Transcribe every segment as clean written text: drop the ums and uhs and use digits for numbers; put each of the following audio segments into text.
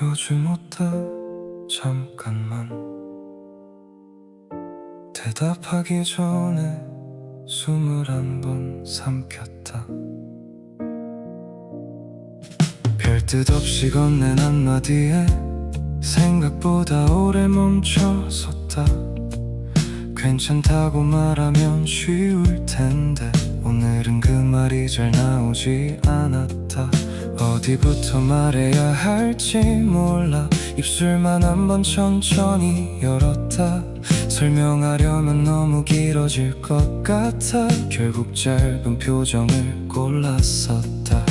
요즘 어때? 잠깐만 대답하기 전에 숨을 한번 삼켰다. 별 뜻 없이 건넨 한마디에 생각보다 오래 멈춰섰다. 괜찮다고 말하면 쉬울 텐데 오늘은 그 말이 잘 나오지 않았다. 어디부터 말해야 할지 몰라. 입술만 한번 천천히 열었다. 설명하려면 너무 길어질 것 같아. 결국 짧은 표정을 골랐었다.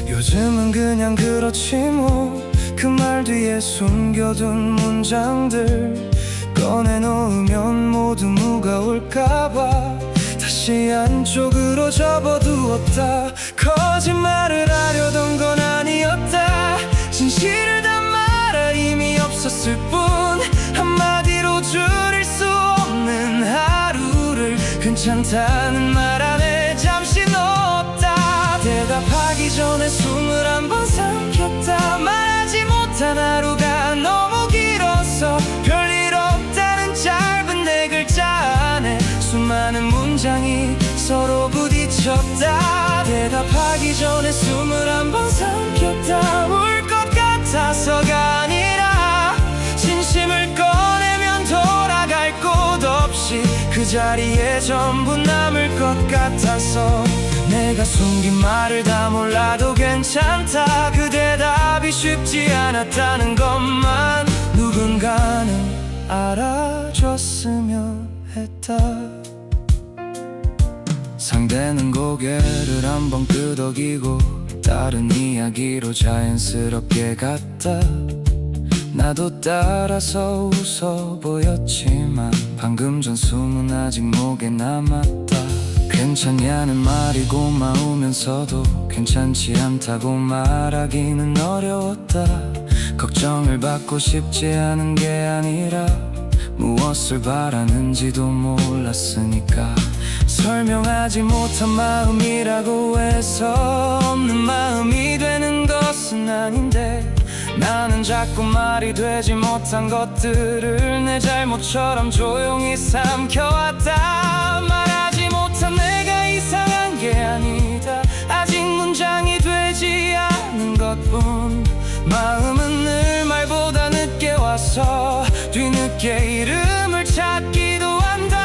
요즘은 그냥 그렇지 뭐. 그 말 뒤에 숨겨둔 문장들 꺼내놓으면 모두 무거울까봐 다시 안쪽으로 접어두었다. 거짓말을 하려던 건 아니었다. 진실을 다 말할 힘이 없었을 뿐. 한마디로 줄일 수 없는 하루를 괜찮다는 말 안에 잠시 넣었다. 대답하기 전에 숨을 한번 삼켰다. 말하지 못한 하루가 너무 길어서 별일 없다는 짧은 네 글자 안에 수많은 문장이 서로 부딪혔다. 대답하기 전에 숨을 한번 삼켰다. 울 것 같아서가 아니라 진심을 꺼내면 돌아갈 곳 없이 그 자리에 전부 남을 것 같아서. 내가 숨긴 말을 다 몰라도 괜찮다. 그 대답이 쉽지 않았다는 것만 누군가는 알아줬으면 했다. 상대는 고개를 한번 끄덕이고 다른 이야기로 자연스럽게 갔다. 나도 따라서 웃어 보였지만 방금 전 숨은 아직 목에 남았다. 괜찮냐는 말이 고마우면서도 괜찮지 않다고 말하기는 어려웠다. 걱정을 받고 싶지 않은 게 아니라 무엇을 바라는지도 몰랐으니까. 설명하지 못한 마음이라고 해서 없는 마음이 되는 것은 아닌데 나는 자꾸 말이 되지 못한 것들을 내 잘못처럼 조용히 삼켜왔다. 말하지 못한 내가 이상한 게 아니다. 아직 문장이 되지 않은 것뿐. 마음은 늘 말보다 늦게 와서 뒤늦게 이름을 찾기도 한다.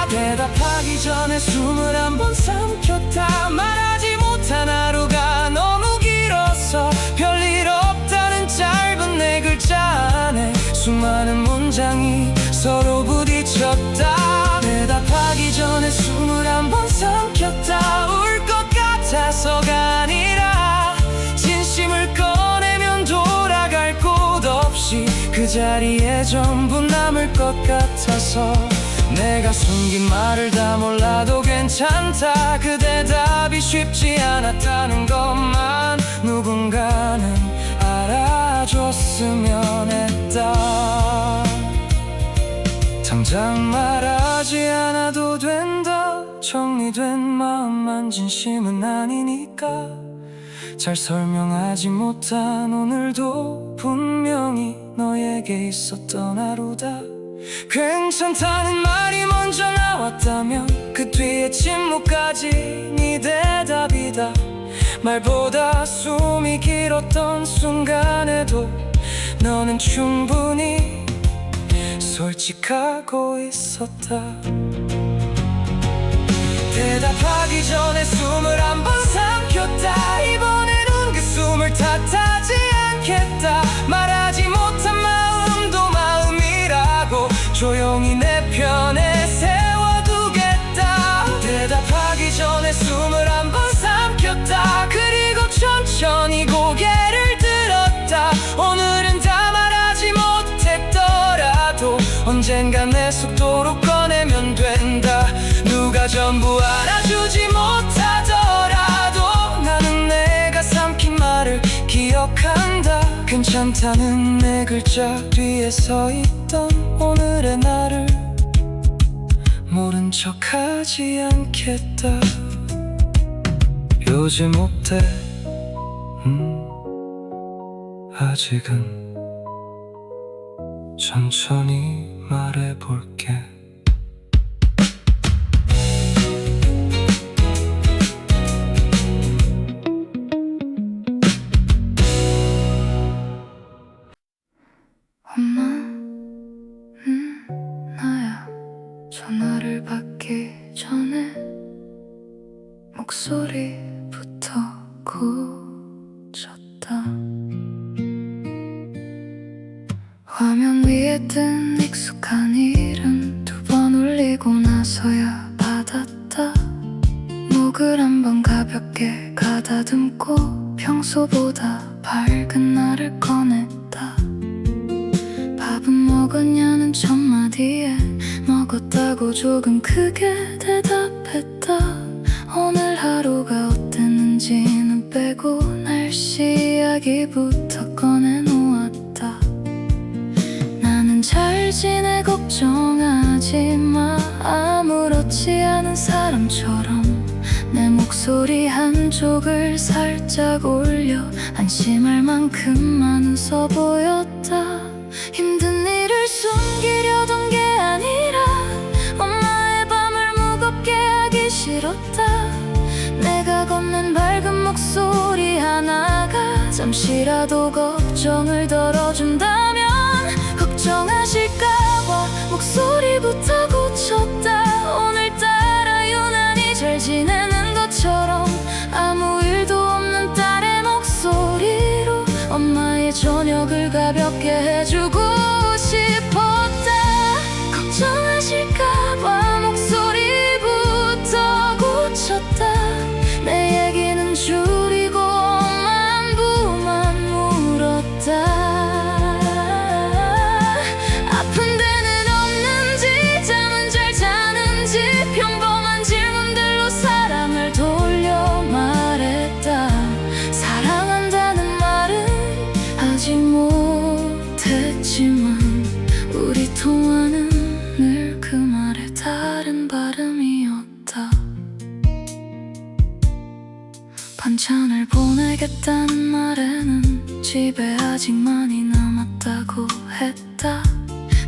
대답하기 전에 숨을 한번 삼켰다. 말하지 못한 하루가 너무 길어서 별일 없다는 짧은 네 글자 안에 수많은 문장이 서로 부딪혔다. 대답하기 전에 숨을 한번 삼켰다. 울 것 같아서가 아니라 진심을 꺼내면 돌아갈 곳 없이 그 자리에 전부 남을 것 같아서. 내가 숨긴 말을 다 몰라도 괜찮다. 그 대답이 쉽지 않았다는 것만 누군가는 알아줬으면 했다. 당장 말하지 않아도 된다. 정리된 마음만 진심은 아니니까. 잘 설명하지 못한 오늘도 분명히 너에게 있었던 하루다. 괜찮다는 말이 먼저 나왔다면 그 뒤에 침묵까지 네 대답이다. 말보다 숨이 길었던 순간에도 너는 충분히 솔직하고 있었다. 대답하기 전에 숨을 한번 삼켰다. 이번에는 그 숨을 탓하지 않겠다. 말하지 못한 마음도 마음이라고 조용히 내 편에 세워두겠다. 대답하기 전에 숨을 한번 삼켰다. 그리고 천천히 고개를 들었다. 오늘은 다 말하지 못했더라도 언젠가 내 속도로 꺼내면 된다. 누가 전부 알아주지 못하더라도 나는 내가 삼킨 말을 기억한다. 괜찮다는 네 글자 뒤에 서 있던 오늘의 나를 모른 척하지 않겠다. 요즘 어때? 아직은 천천히 말해볼게. 엄마, 나야. 전화를 받기 전에 목소리부터 고쳤다. 화면 위에 뜬 익숙한 이름 두 번 울리고 나서야 받았다. 목을 한번 가볍게 가다듬고 평소보다 밝은 나를 꺼냈다. 밥은 먹었냐는 첫 마디에 먹었다고 조금 크게 대답했다. 오늘 하루가 어땠는지는 빼고 날씨 이야기부터 꺼내놓았다. 나는 잘 지내 걱정하지 마. 아무렇지 않은 사람처럼 내 목소리 한쪽을 살짝 올려 안심할 만큼만 웃어 보였다. 힘든 일을 숨기려던 게 아니라 엄마의 밤을 무겁게 하기 싫었다. 내가 건넨 밝은 목소리 하나가 잠시라도 걱정을 덜어준다면 걱정하실까봐 목소리부터 고쳤다. 오늘따라 유난히 잘 지내는 것처럼 아무 일도 없는 딸의 목소리로 엄마의 저녁을 가볍게 해주고 싶었다. 걱정하실까봐 목소리부터 고쳤다. 내 얘기는 줄이고 안부만 물었다. 아픈 데는 없는지 잠은 잘 자는지 평범한 질문들로 사랑을 돌려 말했다. 사랑한다는 말은 하지 못했지만 우리 통화는 늘 그 말에 다른 발음이었다. 반찬을 보내겠다는 말에는 집에 아직 많이 남았다고 했다.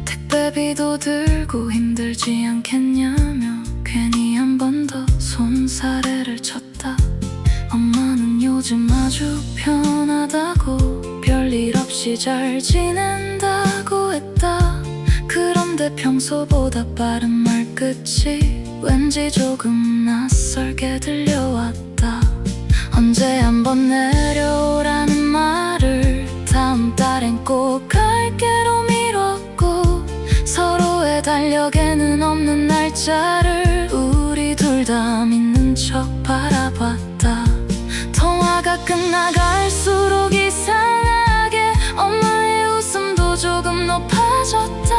택배비도 들고 힘들지 않겠냐며 괜히 한 번 더 손사래를 쳤다. 엄마는 요즘 아주 편하다고 별일 없이 잘 지낸다고 했다. 그런데 평소보다 빠른 말끝이 왠지 조금 낯설게 들려왔다. 언제 한번 내려오라는 말을 다음 달엔 꼭 갈게로 미뤘고 서로의 달력에는 없는 날짜를 우리 둘 다 믿는 척 바라봤다. 통화가 끝나갈수록 이상하게 엄마의 웃음도 조금 높아졌다.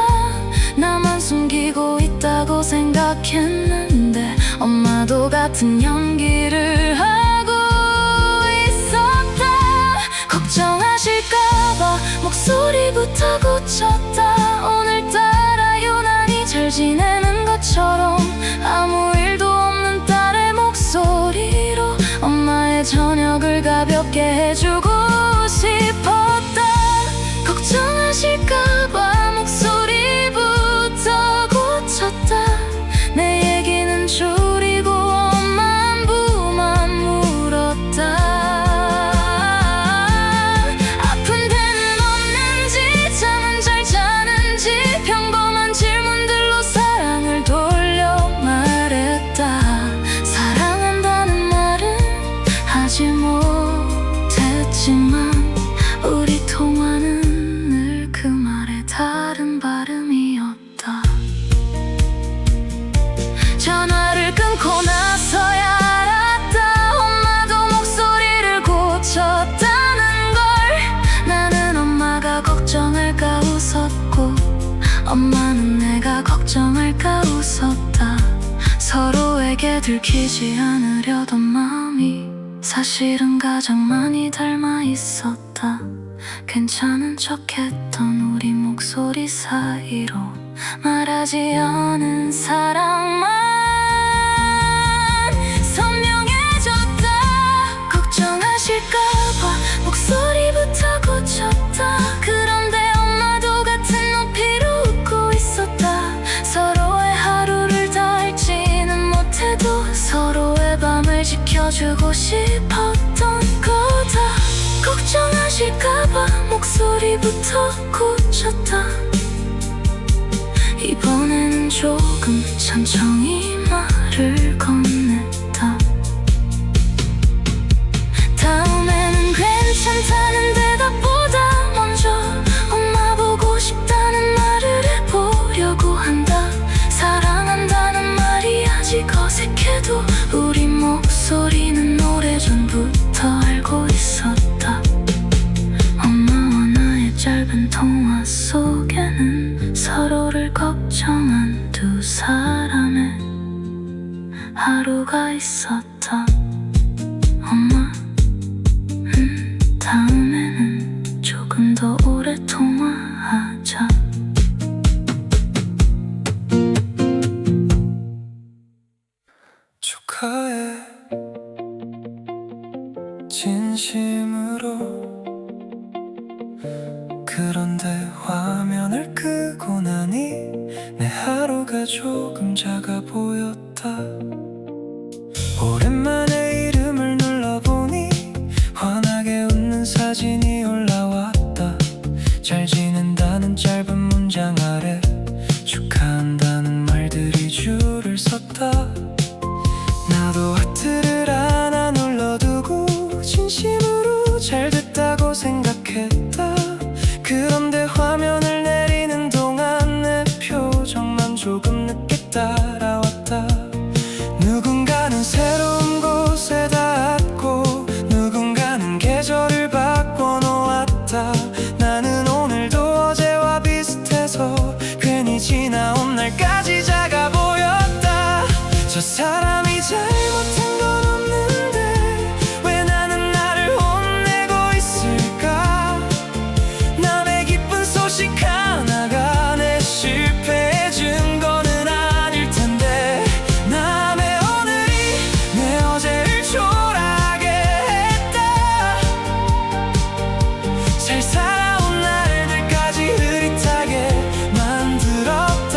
나만 숨기고 있다고 생각했는데 엄마도 같은 연기를 하고 있었다. 걱정하실까봐 목소리부터 고쳤다. 오늘따라 유난히 잘 지내는 것처럼 아무 일도 없는 딸의 목소리로 엄마의 저녁을 가볍게 해주고 싶었다. 걱정하실까봐 목소리부터 고쳤다. 내 얘기는 줄이고 엄마 안부만 물었다. 아픈 데는 없는지 잠은 잘 자는지 평범한 질문들로 사랑을 돌려 말했다. 사랑한다는 말은 하지 못했지만 우리 통화는 늘 그 말에 다른 발음이었다. 전화를 끊고 나서야 알았다. 엄마도 목소리를 고쳤다는 걸. 나는 엄마가 걱정할까 웃었고 엄마는 내가 걱정할까 웃었다. 서로에게 들키지 않으려던 마음이 사실은 가장 많이 닮아 있었다. 괜찮은 척했던 우리 목소리 사이로 말하지 않은 사랑만 선명해졌다. 걱정하실까봐 목소리부터 고쳤다. 목소리부터 고쳤다. 이번에는 조금 천천히 말을 건넸다. 다음에는 괜찮다는 대답보다 먼저 엄마 보고 싶다는 말을 해보려고 한다. 사랑한다는 말이 아직 어색해도 우리 목소리는 오래전부터 알고 있었다. 엄마와 나의 짧은 통화 속에는 서로를 걱정한 두 사람의 하루가 있었다. 엄마, 다음에는 조금 더 오래 통화하자. 축하해 진심으로. 그런데 화면을 끄고 나니 내 하루가 조금 작아 보였다. 오랜만에 이름을 눌러보니 환하게 웃는 사진이 올라왔다. 잘 지낸다는 짧은 문장 아래 축하한다는 말들이 줄을 섰다. 나도 하트를 하나 눌러두고 진심으로 잘 됐다고 생각했다. 그런데 화면을 내리는 동안 내 표정만 조금 늦게 따라왔다. 누군가는 새로운 곳에 닿았고 누군가는 계절을 바꿔놓았다. 나는 오늘도 어제와 비슷해서 괜히 지나온 날까지 작아 보였다. 저 사람이 잘못한 건 없는데 왜 나는 나를 혼내고 있을까? 남의 기쁜 소식 하나가 내 실패의 증거는 아닐 텐데. 남의 오늘이 내 어제를 초라하게 했다. 잘 살아온 날들까지 흐릿하게 만들었다.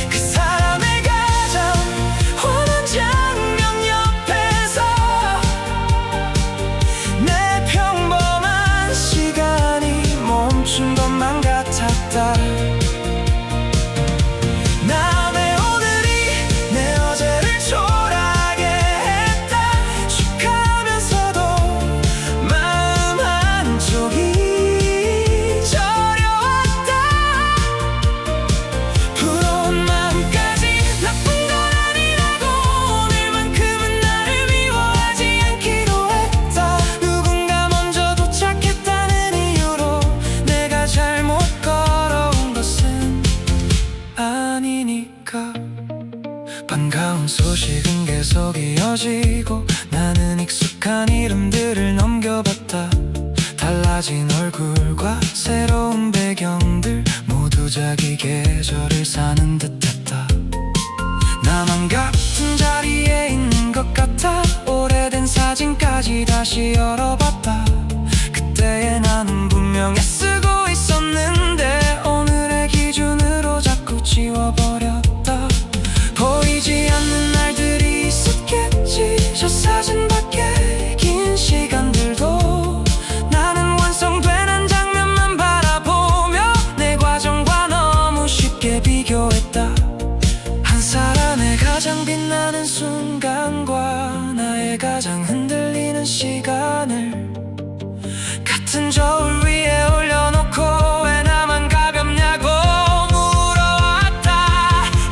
그 사람의 가장 환한 장면 옆에서 내 평범한 시간이 멈춘 것만 같았다. 남의 오늘이 내 어제를 초라하게 했다. 축하하면서도 마음 한쪽이 저려왔다. 부러운 마음까지 나쁜 건 아니라고 오늘만큼은 나를 미워하지 않기로 했다. 누군가 먼저 도착했다는 이유로 내가 잘못 걸어온 것은 아니니까. 반가운 소식은 계속 이어지고 나는 익숙한 이름들을 넘겨봤다. 달라진 얼굴과 새로운 배경들 모두 자기 계절을 사는 듯했다. 나만 같은 자리에 있는 것 같아. 오래된 사진까지 다시 열어봤다. 그때의 나는 분명 애쓰고 있었는데 오늘의 기준으로 자꾸 지워버렸다. 보이지 않는 날들이 있었겠지. 저 사진 밖에 긴 시간들도 나는 완성된 한 장면만 바라보며 내 과정과 너무 쉽게 비교했다. 한 사람의 가장 빛나는 순간과 나의 가장 흔들리는 시간을 같은 저울 위에 올려놓고 왜 나만 가볍냐고 물어왔다.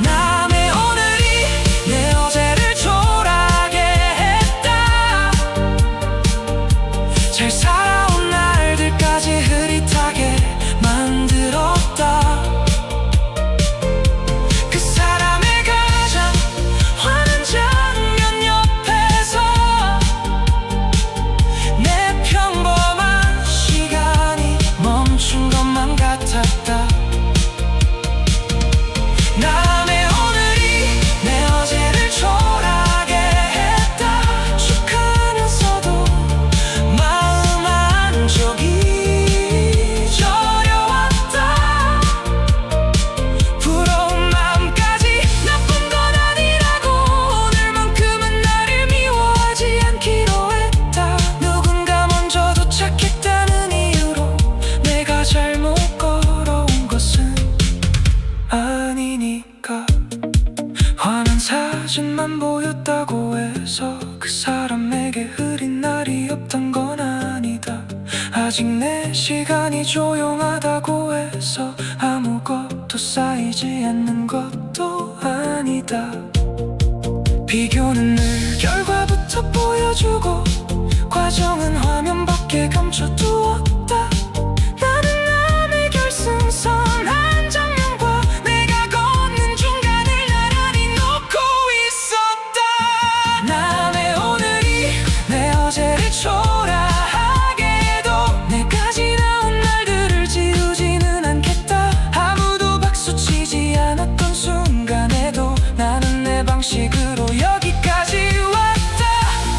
남의 오늘이 내 어제를 초라하게 했다. 잘 살아온 날들까지 흐릿하게 만들었다. 그 사람의 가장 환한 장면 옆에서 내 평범한 시간 아직 내 시간이 조용하다고 해서 아무것도 쌓이지 않는 것도 아니다. 비교는 늘 결과부터 보여주고 과정은 화면 밖에 감춰두었다. 나는 남의 결승선 한 장면과 내가 걷는 중간을 나란히 놓고 있었다. 남의 오늘이 내 어제를 초라하게 해도 내가 지나온 날들을 지우지는 않겠다. 아무도 박수치지 않았던 순간에도 나는 내 방식으로 여기까지 왔다.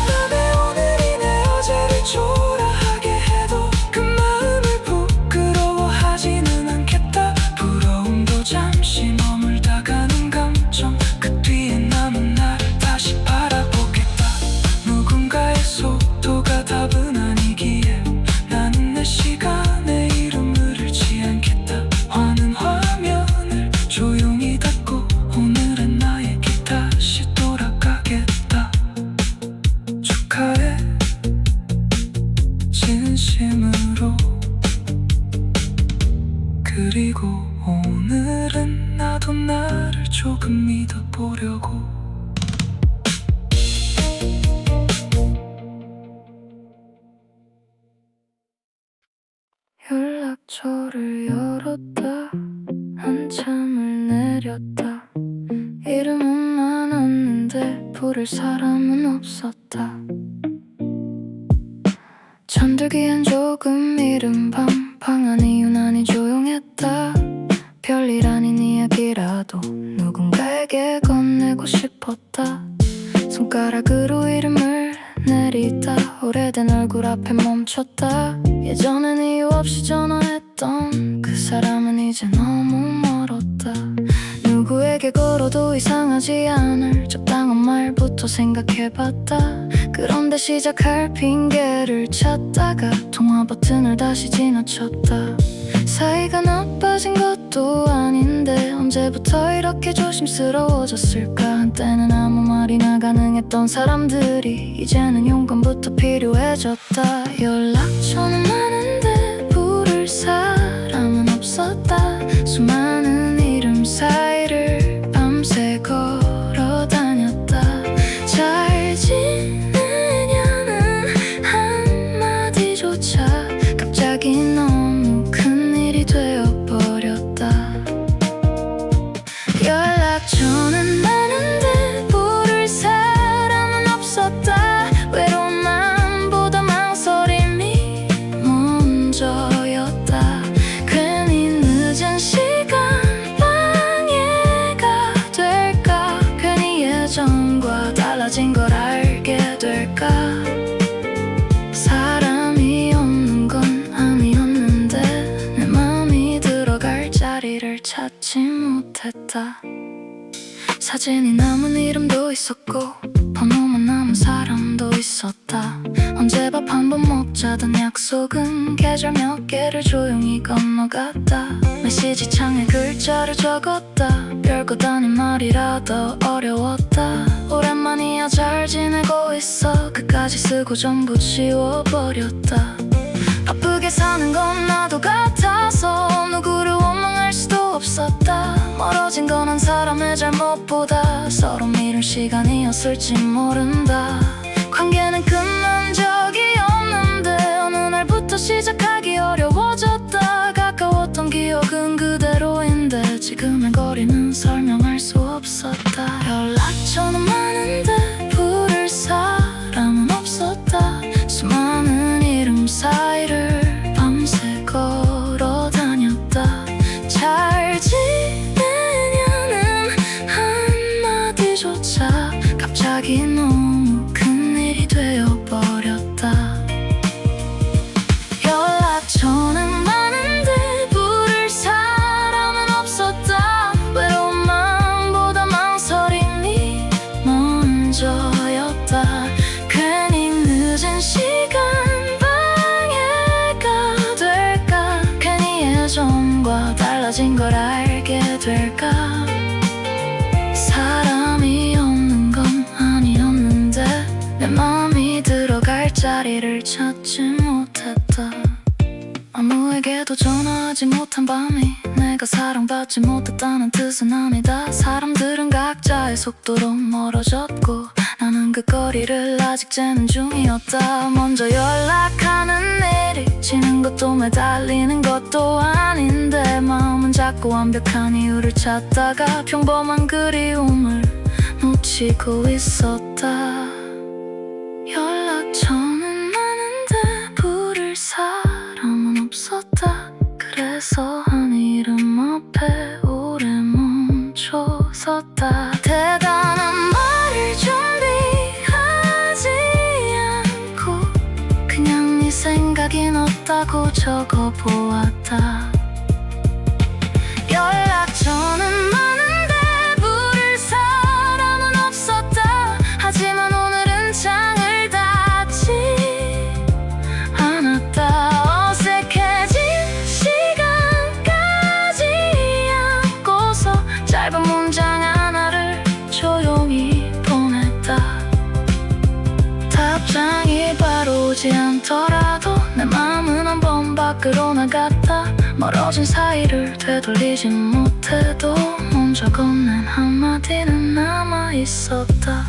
남의 오늘이 내 어제를 초라하게 해도 그 마음을 부끄러워하지는 않겠다. 부러움도 잠시 머물다가 눈 감정 그 뒤에 남은 나를 다시 바라보겠다. 누군가의 속도가 답은 아니기에 나는 내 시간에 이름을 잃지 않겠다. 화는 화면을 조용히 닫고 오늘은 나에게 다시 돌아가겠다. 축하해 진심으로. 그리고 오늘은 나도 나를 조금 믿어보려고. 연락처를 열었다. 한참을 내렸다. 이름은 많았는데 부를 사람은 없었다. 잠들기엔 조금 이른 밤, 방 안이 유난히 조용했다. 별일 아닌 이야기라도 누군가에게 건네고 싶었다. 손가락으로 이름을 내리다 오래된 얼굴 앞에 멈췄다. 예전엔 이유 없이 전화했던 그 사람은 이제 너무 멀었다. 누구에게 걸어도 이상하지 않을 적당한 말부터 생각해봤다. 그런데 시작할 핑계를 찾다가 통화 버튼을 다시 지나쳤다. 사이가 나빠진 것도 아닌데 언제부터 이렇게 조심스러워졌을까. 한때는 아무 말이나 가능했던 사람들이 이제는 용건부터 필요해졌다. 연락처는 많은데 부를 사람은 없었다. 수많은 이름 사이를 밤새 걸어다녔다. 잘 지내냐는 한마디조차 갑자기 너무 큰일이 되어버렸다. 연락처는 많은데 부를 사람은 없었다. 외로운 마음보다 망설임이 먼저였다. 괜히 늦은 시간 방해가 될까. 괜히 예전과 달라진 걸 알게 될까. 사람이 없는 건 아니었는데 내 마음이 들어갈 자리를 찾지 못했다. 사진이 남은 이름도 있었고 번호만 남은 사람도 있었다. 언제 밥 한 번 먹자던 약속은 계절 몇 개를 조용히 건너갔다. 메시지 창에 글자를 적었다. 별것 아닌 말이라 더 어려웠다. 오랜만이야 잘 지내고 있어 그까지 쓰고 전부 지워버렸다. 바쁘게 사는 건 나도 같아서 누구를 원망할 수도 없었다. 멀어진 건 한 사람의 잘못보다 서로 미룰 시간이었을지 모른다. 관계는 끝난 적이 없는데 어느 날부터 시작하기 어려워졌다. 가까웠던 기억은 그대로인데 지금의 거리는 설명할 수 없었다. 연락처는 많은데 부를 사람은 없었다. 수많은 이름 사이를 밤새 걸어다녔다. 잘 지내냐는 한마디조차 갑자기 너무 큰일이 되어버렸다. 연락처는 많은데 부를 사람은 없었다. 외로운 마음보다 망설임이 먼저였다. 괜히 늦은 시간 방해가 될까. 괜히 예전과 달라진 걸 알게 될까. 사람이 없는 건 아니었는데 내 맘이 들어갈 자리를 찾지 못했다. 아무에게도 전화하지 못한 밤이 내가 사랑받지 못했다는 뜻은 아니다. 사람들은 각자의 속도로 멀어졌고 나는 그 거리를 아직 재는 중이었다. 먼저 연락하는 일이 지는 것도 매달리는 것도 아닌데 마음은 자꾸 완벽한 이유를 찾다가 평범한 그리움을 놓치고 있었다. 연락처는 많은데 부를 사람은 없었다. 그래서 한 이름 앞에 오래 멈춰섰다. 대단한 말을 준비하지 않고 그냥 네 생각이 났다고 적어보았다. 연락처는 많은데 부를 사람은 없었다. 하지만 오늘은 창을 닫지 않았다. 어색해진 시간까지 안고서 짧은 문장 하나를 조용히 보냈다. 답장이 바로 오지 않더라도 내 마음은 한 번 밖으로 나갔다. 멀어진 사이를 되돌리진 못해도 먼저 건넨 한마디는 남아있었다.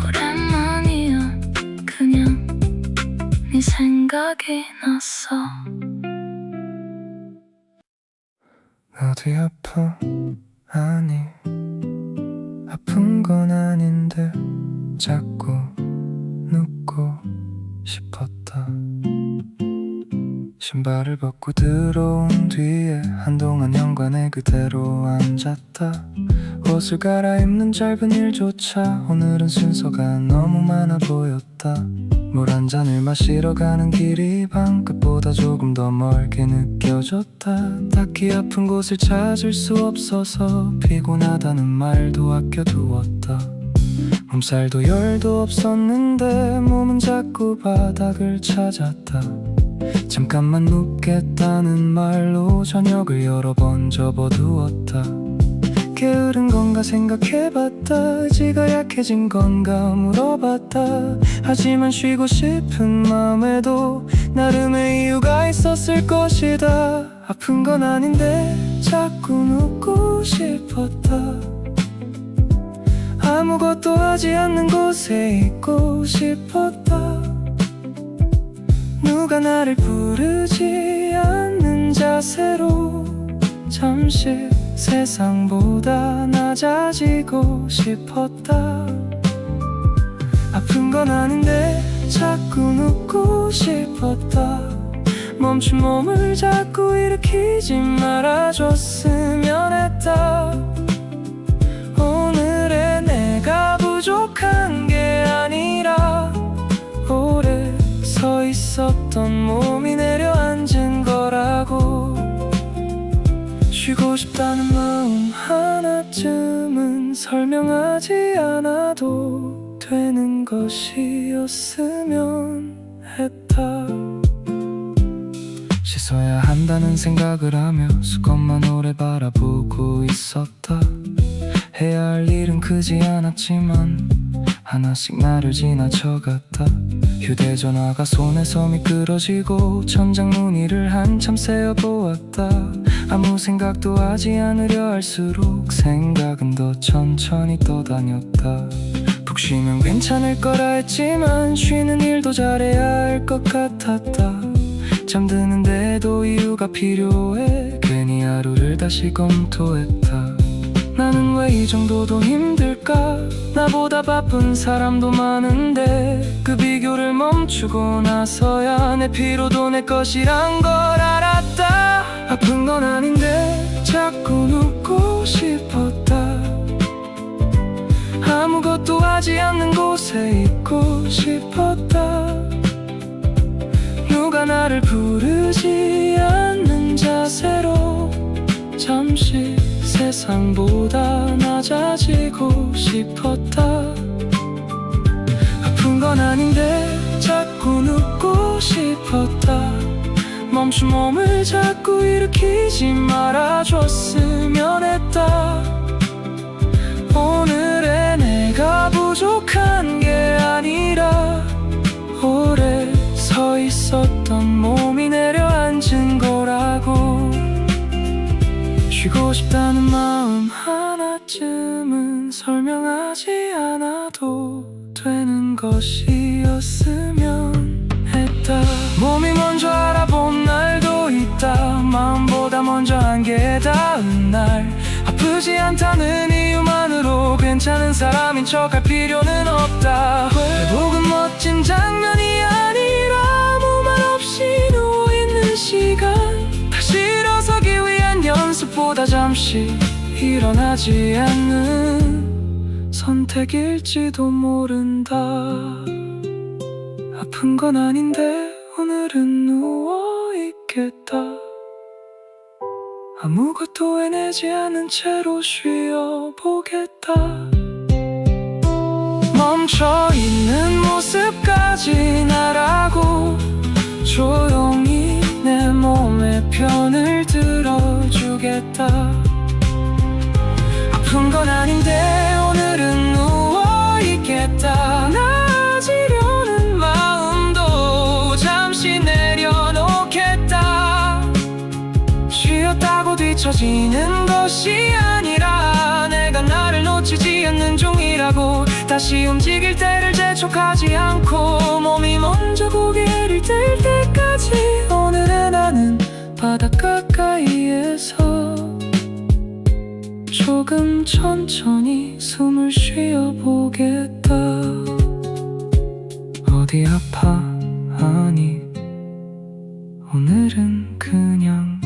오랜만이야. 그냥 네 생각이 났어. 어디 아파? 아니 아픈 건 아닌데 자꾸 눕고 싶었다. 신발을 벗고 들어온 뒤에 한동안 현관에 그대로 앉았다. 옷을 갈아입는 짧은 일조차 오늘은 순서가 너무 많아 보였다. 물 한 잔을 마시러 가는 길이 방 끝보다 조금 더 멀게 느껴졌다. 딱히 아픈 곳을 찾을 수 없어서 피곤하다는 말도 아껴두었다. 몸살도 열도 없었는데 몸은 자꾸 바닥을 찾았다. 잠깐만 눕겠다는 말로 저녁을 여러 번 접어두었다. 게으른 건가 생각해봤다. 의지가 약해진 건가 물어봤다. 하지만 쉬고 싶은 마음에도 나름의 이유가 있었을 것이다. 아픈 건 아닌데 자꾸 눕고 싶었다. 아무것도 하지 않는 곳에 있고 싶었다. 누가 나를 부르지 않는 자세로 잠시 세상보다 낮아지고 싶었다. 아픈 건 아닌데 자꾸 눕고 싶었다. 멈춘 몸을 자꾸 일으키지 말아줬으면 했다. 오늘의 내가 부족한 게 아니라 오래 서 있었던 몸이 내려앉은 거라고. 쉬고 싶다는 마음 하나쯤은 설명하지 않아도 되는 것이었으면 했다. 씻어야 한다는 생각을 하며 수건만 오래 바라보고 있었다. 해야 할 일은 크지 않았지만 하나씩 나를 지나쳐갔다. 휴대전화가 손에서 미끄러지고 천장 무늬를 한참 세어보았다. 아무 생각도 하지 않으려 할수록 생각은 더 천천히 떠다녔다. 푹 쉬면 괜찮을 거라 했지만 쉬는 일도 잘해야 할 것 같았다. 잠드는데도 이유가 필요해 괜히 하루를 다시 검토했다. 나는 왜 이 정도도 힘들까? 나보다 바쁜 사람도 많은데 그 비교를 멈추고 나서야 내 피로도 내 것이란 걸 알았다. 아픈 건 아닌데 자꾸 눕고 싶었다. 아무것도 하지 않는 곳에 있고 싶었다. 누가 나를 부르지 않는 자세로 잠시 세상보다 낮아지고 싶었다. 아픈 건 아닌데 자꾸 눕고 싶었다. 멈춘 몸을 자꾸 일으키지 말아줬으면 했다. 오늘의 내가 부족한 게 아니라 쉬고 싶다는 마음 하나쯤은 설명하지 않아도 되는 것이었으면 했다. 몸이 먼저 알아본 날도 있다. 마음보다 먼저 안개 닿은 날. 아프지 않다는 이유만으로 괜찮은 사람인 척할 필요는 없다. 회복은 멋진 장면이 아니라 아무 말 없이 누워있는 시간. 다시 일어서기 위한 연습보다 잠시 일어나지 않는 선택일지도 모른다. 아픈 건 아닌데 오늘은 누워있겠다. 아무것도 해내지 않은 채로 쉬어보겠다. 멈춰있는 모습까지 나라고 조용히 내 몸의 편을 들어주겠다. 아픈 건 아닌데 오늘은 누워있겠다. 나아지려는 마음도 잠시 내려놓겠다. 쉬었다고 뒤처지는 것이 아니라 내가 나를 놓치지 않는 종이라고. 다시 움직일 때를 재촉하지 않고 몸이 먼저 고개를 들 때까지 오늘의 나는 바다 가까이에서 조금 천천히 숨을 쉬어보겠다. 어디 아파? 아니, 오늘은 그냥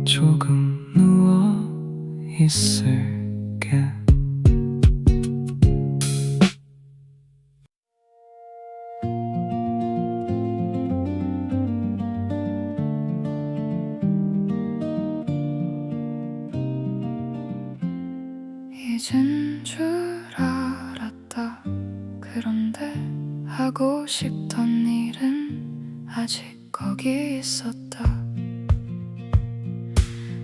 조금 누워 있을게. 잊은 줄 알았다. 그런데 하고 싶던 일은 아직 거기 있었다.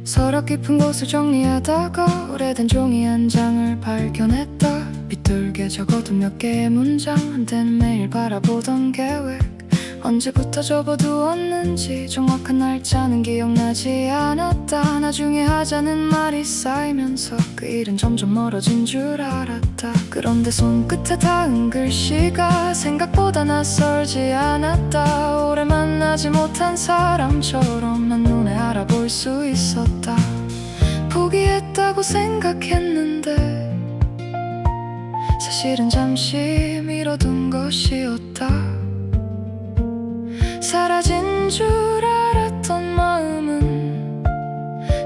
서랍 깊은 곳을 정리하다가 오래된 종이 한 장을 발견했다. 빗돌게 적어둔 몇 개의 문장. 한때는 매일 바라보던 계획 언제부터 접어두었는지 정확한 날짜는 기억나지 않았다. 나중에 하자는 말이 쌓이면서 그 일은 점점 멀어진 줄 알았다. 그런데 손끝에 닿은 글씨가 생각보다 낯설지 않았다. 오래 만나지 못한 사람처럼 한눈에 알아볼 수 있었다. 포기했다고 생각했는데 사실은 잠시 미뤄둔 것이었다. 사라진 줄 알았던 마음은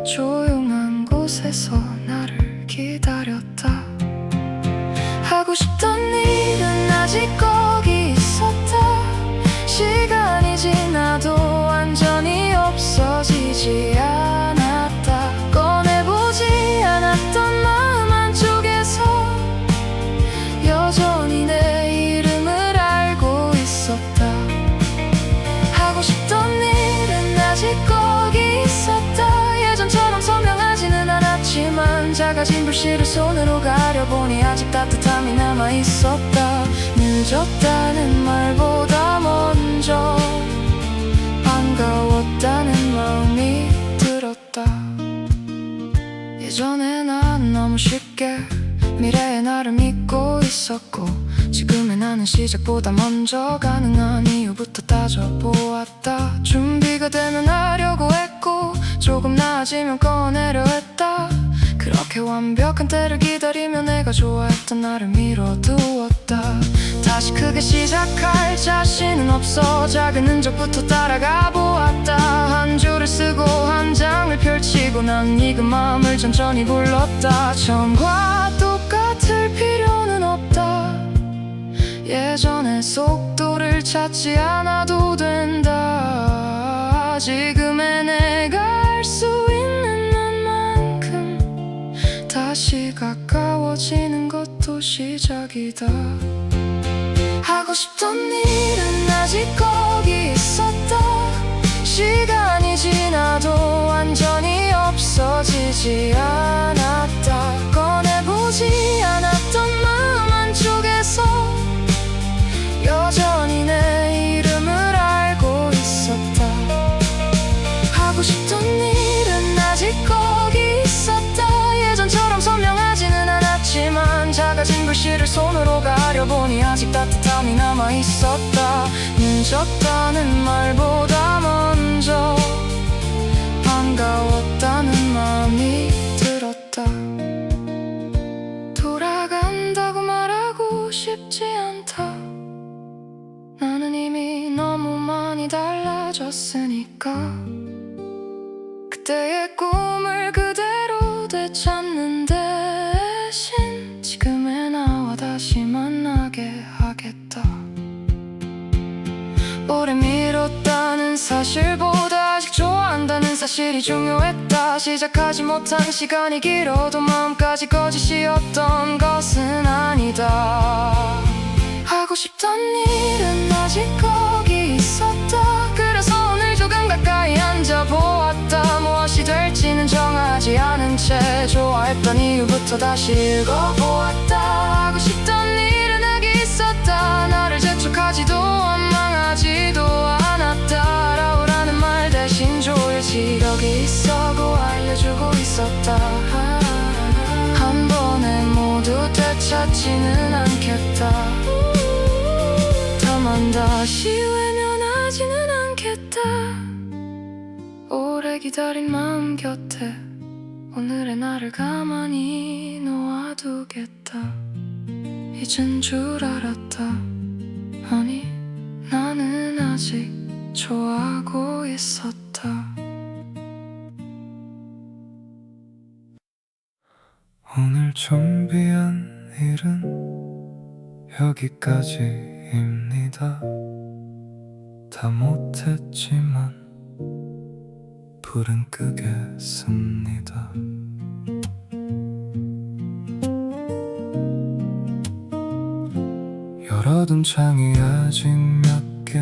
조용한 곳에서 나를 기다렸다. 하고 싶던 일은 아직 거기 있었다. 시간이 지나도 완전히 없어지지 않았다. 꺼내보지 않았던 마음 한쪽에서 여전히 내 이름을 알고 있었다. 하고 싶던 일은 아직 거기 있었다. 예전처럼 선명하지는 않았지만 작아진 불씨를 손으로 가려보니 아직 따뜻함이 남아있었다. 늦었다는 말보다 먼저 반가웠다는 마음이 들었다. 예전에 난 너무 쉽게 미래의 나를 믿고 있었고 지금의 나는 시작보다 먼저 가능한 이유부터 따져보았다. 준비가 되면 하려고 했고 조금 나아지면 꺼내려 했다. 그렇게 완벽한 때를 기다리며 내가 좋아했던 나를 미뤄두었다. 다시 크게 시작할 자신은 없어. 작은 흔적부터 따라가 보았다. 한 줄을 쓰고 한 장을 펼치고 난 익은 마음을 천천히 불렀다. 처음과 똑같을 필요는 없다. 예전의 속도를 찾지 않아도 된다. 지금의 내가 할 수 있는 것만큼 다시 가까워지는 것도 시작이다. 하고 싶던 일은 아직 거기 있었다. 시간이 지나도 완전히 없어지지 않았다. 꺼내보지 않았던 마음 한쪽에서 여전히 내 이름을 알고 있었다. 하고 싶던 일은 아직 거기 있었다. 남아있었다. 늦었다는 말보다 먼저 반가웠다는 마음이 들었다. 돌아간다고 말하고 싶지 않다. 나는 이미 너무 많이 달라졌으니까. 그때의 꿈을 그대로 되찾는 대신 지금의 나와 다시 만나게 하겠다. 오래 미뤘다는 사실보다 아직 좋아한다는 사실이 중요했다. 시작하지 못한 시간이 길어도 마음까지 거짓이었던 것은 아니다. 하고 싶던 일은 아직 거기 있었다. 그래서 오늘 조금 가까이 앉아보았다. 무엇이 될지는 정하지 않은 채 좋아했던 이유부터 다시 읽어보았다. 하고 싶던 일은 아직 있었다. 나를 재촉하지도 원망하지도 않았다. 라우라는 말 대신 좋을지 여기 있어고 알려주고 있었다. 한 번에 모두 되찾지는 않겠다. 다만 다시 외면하지는 않겠다. 오래 기다린 마음 곁에 오늘의 나를 가만히 놓아두겠다. 잊은 줄 알았다. 아니 나는 아직 좋아하고 있었다. 오늘 준비한 일은 여기까지입니다. 다 못했지만 불은 끄겠습니다. 열어둔 창이 아직 몇 개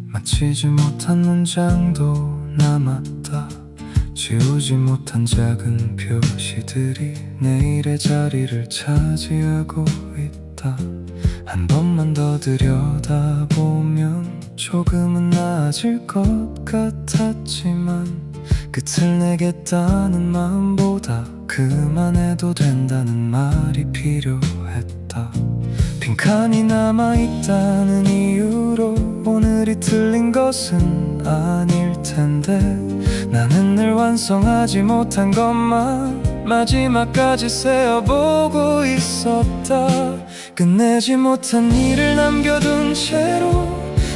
마치지 못한 문장도 남았다. 지우지 못한 작은 표시들이 내일의 자리를 차지하고 있다. 한 번만 더 들여다보면 조금은 나아질 것 같았지만 끝을 내겠다는 마음보다 그만해도 된다는 말이 필요했다. 빈칸이 남아있다는 이유로 오늘이 틀린 것은 아닐 텐데 나는 늘 완성하지 못한 것만 마지막까지 세어보고 있었다. 끝내지 못한 일을 남겨둔 채로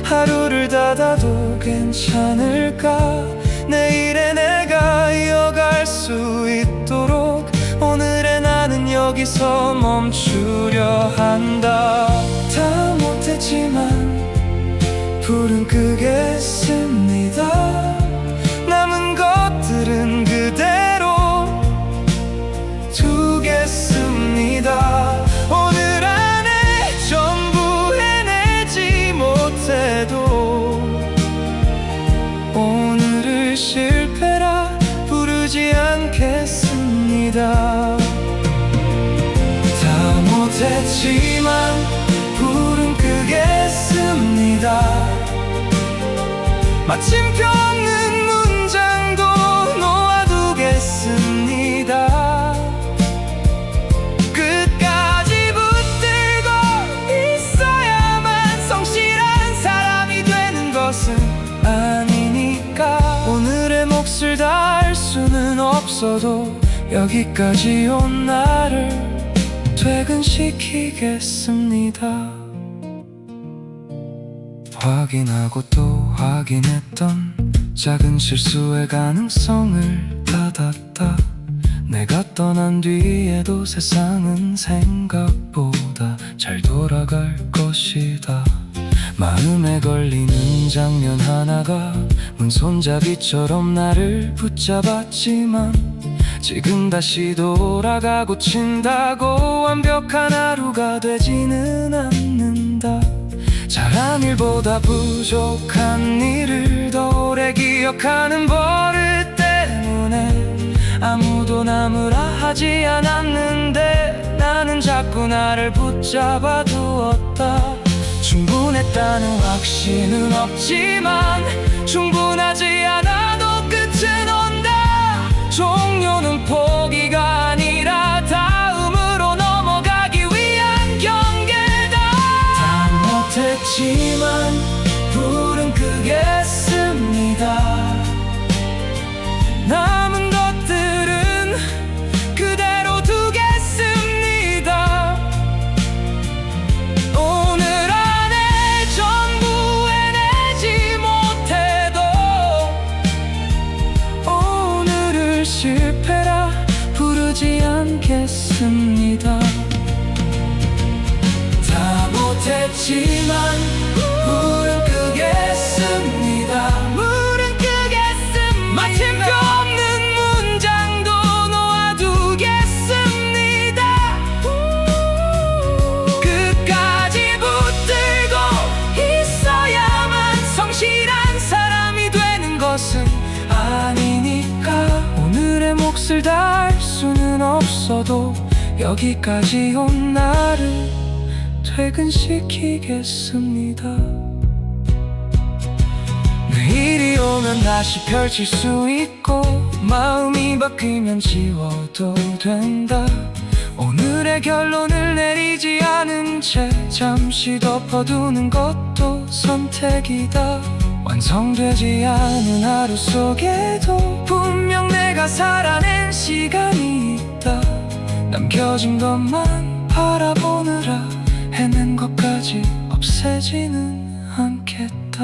하루를 닫아도 괜찮을까. 내일의 내가 이어갈 수 있도록 오늘의 나는 여기서 멈추려 한다. 다 못했지만 불은 끄겠습니다. 남은 것들은 그대로 두겠습니다. 오늘 안에 전부 해내지 못해도 오늘을 실패라 부르지 않겠습니다. 다 못했지만 불은 끄겠습니다. 마침표 없는 문장도 놓아두겠습니다. 끝까지 붙들고 있어야만 성실한 사람이 되는 것은 아니니까. 오늘의 몫을 다할 수는 없어도 여기까지 온 나를 퇴근시키겠습니다. 확인하고 또 확인했던 작은 실수의 가능성을 닫았다. 내가 떠난 뒤에도 세상은 생각보다 잘 돌아갈 것이다. 마음에 걸리는 장면 하나가 문손잡이처럼 나를 붙잡았지만 지금 다시 돌아가고 친다고 완벽한 하루가 되지는 않는다. 잘한 일보다 부족한 일을 더 오래 기억하는 버릇 때문에 아무도 남으라 하지 않았는데 나는 자꾸 나를 붙잡아 두었다. 충분했다는 확신은 없지만 충분하지 않아도 끝은 온다. 종료는 포기가 아니라 다음으로 넘어가기 위한 경계다. 다 못했지만 불은 끄겠습니다. 남은 것들은 그대로 두겠습니다. 오늘 안에 전부 해내지 못해도 오늘을 실패라 부르지 않겠습니다. 다 못했지만 불은 끄겠습니다. 불은 끄겠습니다. 마침표 없는 문장도 놓아두겠습니다. 끝까지 붙들고 있어야만 성실한 사람이 되는 것은 아니니까. 오늘의 몫을 다할 수는 없어도 여기까지 온 나를 퇴근시키겠습니다. 내일이 오면 다시 펼칠 수 있고 마음이 바뀌면 지워도 된다. 오늘의 결론을 내리지 않은 채 잠시 덮어두는 것도 선택이다. 완성되지 않은 하루 속에도 분명 내가 살아낸 시간이 있다. 남겨진 것만 바라보느라 해낸 것까지 없애지는 않겠다.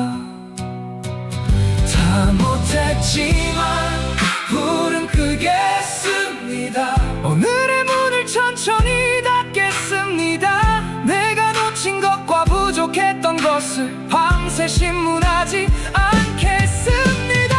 다 못했지만 불은 끄겠습니다. 오늘의 문을 천천히 닫겠습니다. 내가 놓친 것과 부족했던 것을 밤새 신문하지 않겠습니다.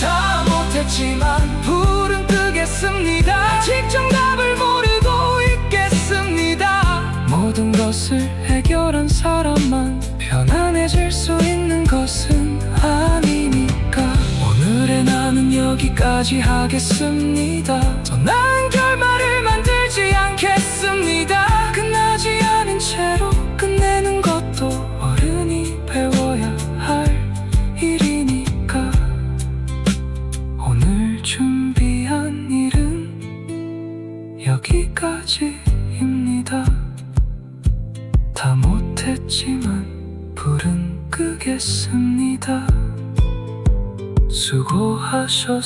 다 못했지만 불은 끄겠습니다. 아직 정답을 모르고 있겠습니다. 모든 것을 해결한 사람만 편안해질 수 있는 것은 아니니까. 오늘의 나는 여기까지 하겠습니다. 더 나은 결말을 만들지 않겠습니다. 끝나지 않은 채로 끝내는 것도 어른이 배워야 할 일이니까. 오늘 준비한 일은 여기까지입니다. 다 못했지만 불은 끄겠습니다. 수고하셨습니다.